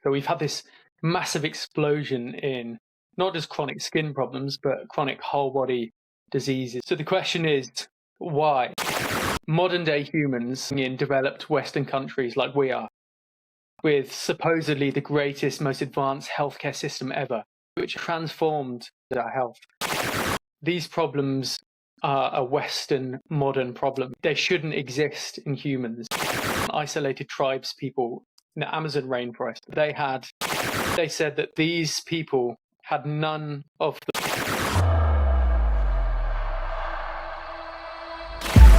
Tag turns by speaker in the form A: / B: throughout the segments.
A: So we've had this massive explosion in not just chronic skin problems, but chronic whole body diseases. So the question is, why? Modern day humans in developed Western countries like we are, with supposedly the greatest, most advanced healthcare system ever, which transformed our health. These problems are a Western modern problem. They shouldn't exist in humans. Isolated tribes people in the Amazon rainforest, they said that these people had none of the...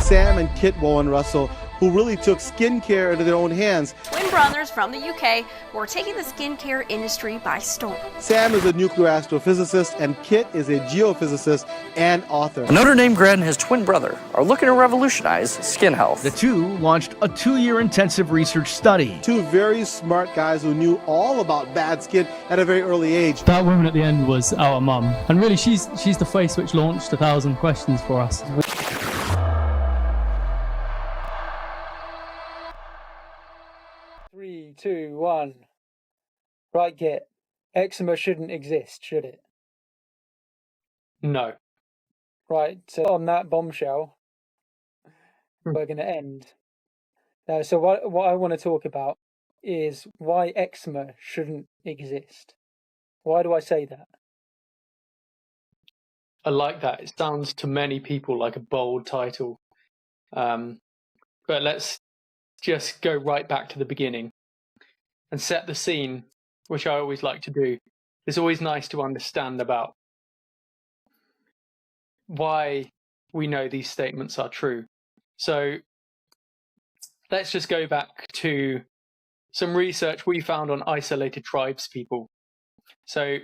B: Sam and Kit Bowen-Russell, who really took skincare into their own hands.
C: Twin brothers from the UK who are taking the skincare industry by storm.
B: Sam is a nuclear astrophysicist, and Kit is a geophysicist and author.
D: A Notre Dame grad and his twin brother are looking to revolutionize skin health.
E: The two launched a 2-year intensive research study.
B: Two very smart guys who knew all about bad skin at a very early age.
F: That woman at the end was our mum, and really she's the face which launched 1,000 questions for us.
G: 3, 2, 1. Right, Kit. Eczema shouldn't exist, should it?
A: No.
G: Right, so on that bombshell, we're going to end. Now, so what I want to talk about is why eczema shouldn't exist. Why do I say that?
A: I like that. It sounds to many people like a bold title. But let's just go right back to the beginning and set the scene, which I always like to do. It's always nice to understand about why we know these statements are true. So let's just go back to some research we found on isolated tribes people. So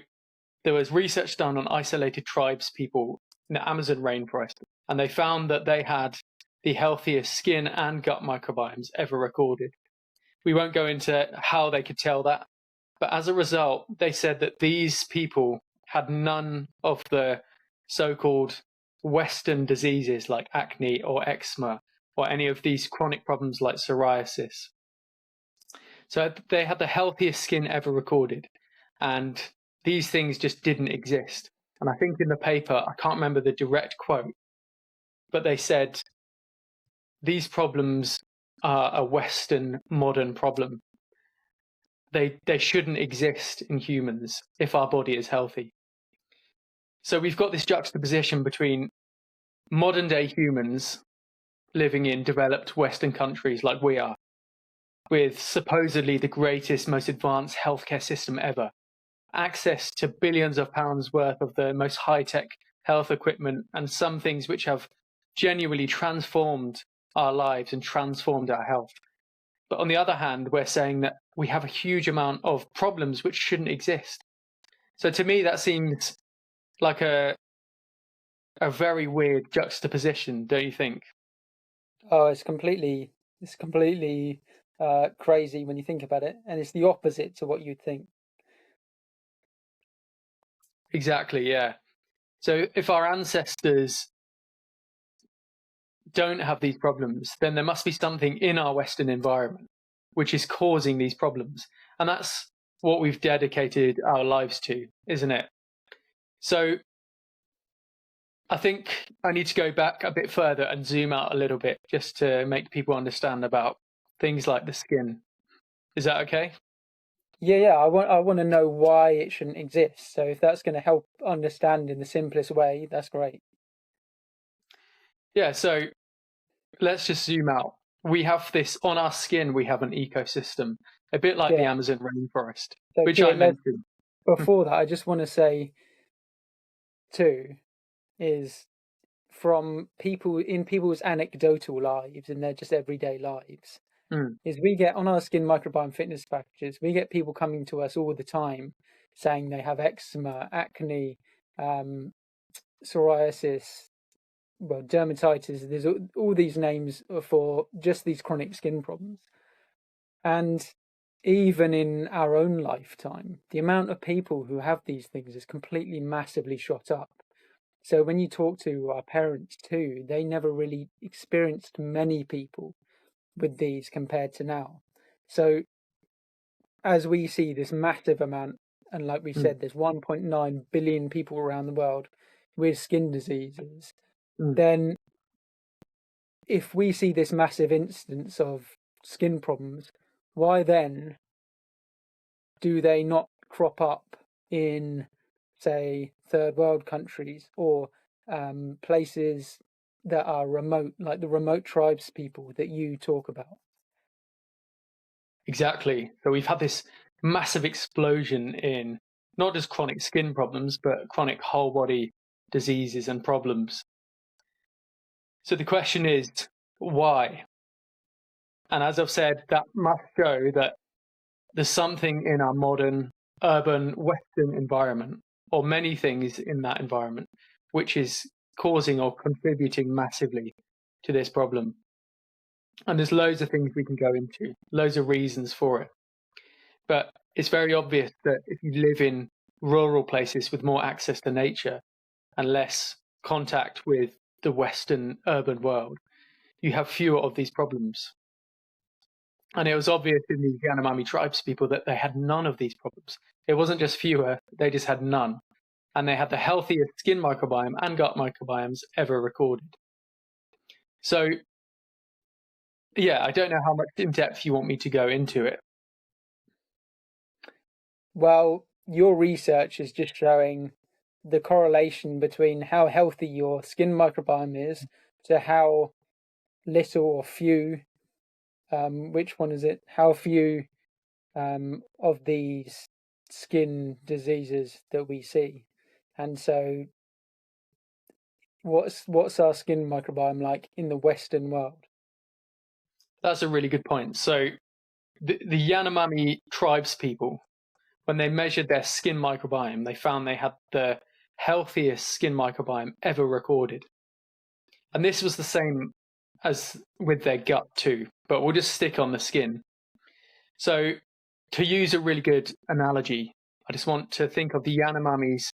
A: there was research done on isolated tribes people in the Amazon rainforest, and they found that they had the healthiest skin and gut microbiomes ever recorded. We won't go into how they could tell that, but as a result, they said that these people had none of the so-called Western diseases like acne or eczema or any of these chronic problems like psoriasis. So they had the healthiest skin ever recorded, and these things just didn't exist. And I think in the paper, I can't remember the direct quote, but they said, these problems are a Western modern problem. They shouldn't exist in humans if our body is healthy. So we've got this juxtaposition between modern day humans living in developed Western countries like we are, with supposedly the greatest, most advanced healthcare system ever, access to billions of pounds worth of the most high-tech health equipment, and some things which have genuinely transformed our lives and transformed our health. But on the other hand, we're saying that we have a huge amount of problems which shouldn't exist. So to me, that seems like a very weird juxtaposition, don't you think?
G: Oh, it's completely crazy when you think about it, and it's the opposite to what you'd think.
A: Exactly, yeah. So if our ancestors don't have these problems, then there must be something in our Western environment which is causing these problems. And that's what we've dedicated our lives to, isn't it? So I think I need to go back a bit further and zoom out a little bit just to make people understand about things like the skin. Is that okay?
G: Yeah. I want to know why it shouldn't exist. So if that's going to help understand in the simplest way, that's great.
A: Yeah, so let's just zoom out. We have this on our skin, we have an ecosystem, a bit like the Amazon rainforest,
G: So
A: which I mentioned.
G: Before that, I just want to say, too, is from people's anecdotal lives in their just everyday lives, is we get on our Skin Microbiome Fitness Packages, we get people coming to us all the time saying they have eczema, acne, psoriasis, well, dermatitis. There's all these names for just these chronic skin problems. And even in our own lifetime, the amount of people who have these things is completely massively shot up. So when you talk to our parents too, they never really experienced many people with these compared to now. So as we see this massive amount, and like we said, there's 1.9 billion people around the world with skin diseases, then if we see this massive instance of skin problems, why then do they not crop up in, say, third world countries or places that are remote, like the remote tribes people that you talk about?
A: Exactly. So we've had this massive explosion in not just chronic skin problems, but chronic whole body diseases and problems. So the question is, why? And as I've said, that must show that there's something in our modern, urban, Western environment, or many things in that environment, which is causing or contributing massively to this problem. And there's loads of things we can go into, loads of reasons for it. But it's very obvious that if you live in rural places with more access to nature and less contact with the Western urban world, you have fewer of these problems. And it was obvious in the Yanomami tribes people that they had none of these problems. It wasn't just fewer, they just had none. And they had the healthiest skin microbiome and gut microbiomes ever recorded. So, yeah, I don't know how much in depth you want me to go into it.
G: Well, your research is just showing the correlation between how healthy your skin microbiome is to how little or few, which one is it? How few of these skin diseases that we see. And so what's our skin microbiome like in the Western world?
A: That's a really good point. So the Yanomami tribes people, when they measured their skin microbiome, they found they had the healthiest skin microbiome ever recorded. And this was the same as with their gut too, but we'll just stick on the skin. So to use a really good analogy, I just want to think of the Yanomami's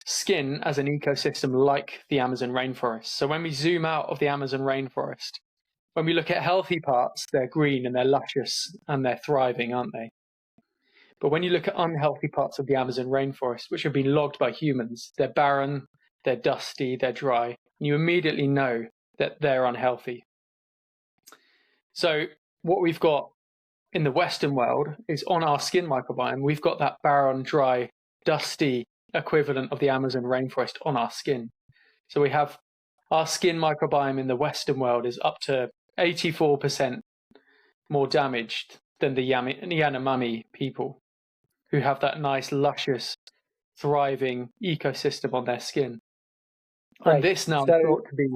A: skin as an ecosystem like the Amazon rainforest. So when we zoom out of the Amazon rainforest, when we look at healthy parts, they're green and they're luscious and they're thriving, aren't they? But when you look at unhealthy parts of the Amazon rainforest, which have been logged by humans, they're barren, they're dusty, they're dry, and you immediately know that they're unhealthy. So what we've got in the Western world is on our skin microbiome, we've got that barren, dry, dusty equivalent of the Amazon rainforest on our skin. So we have our skin microbiome in the Western world is up to 84% more damaged than the Yanomami people, who have that nice, luscious, thriving ecosystem on their skin.
G: Right.
A: And this now
G: So,
A: thought to be...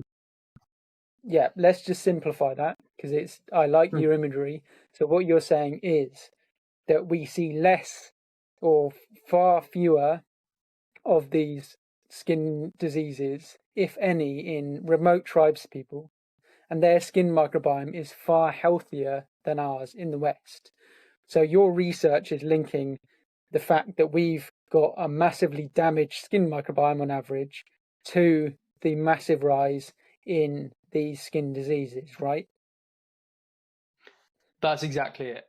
G: Yeah, let's just simplify that because I like your imagery. So what you're saying is that we see less or far fewer of these skin diseases, if any, in remote tribes people, and their skin microbiome is far healthier than ours in the West. So your research is linking the fact that we've got a massively damaged skin microbiome on average to the massive rise in these skin diseases, right?
A: That's exactly it.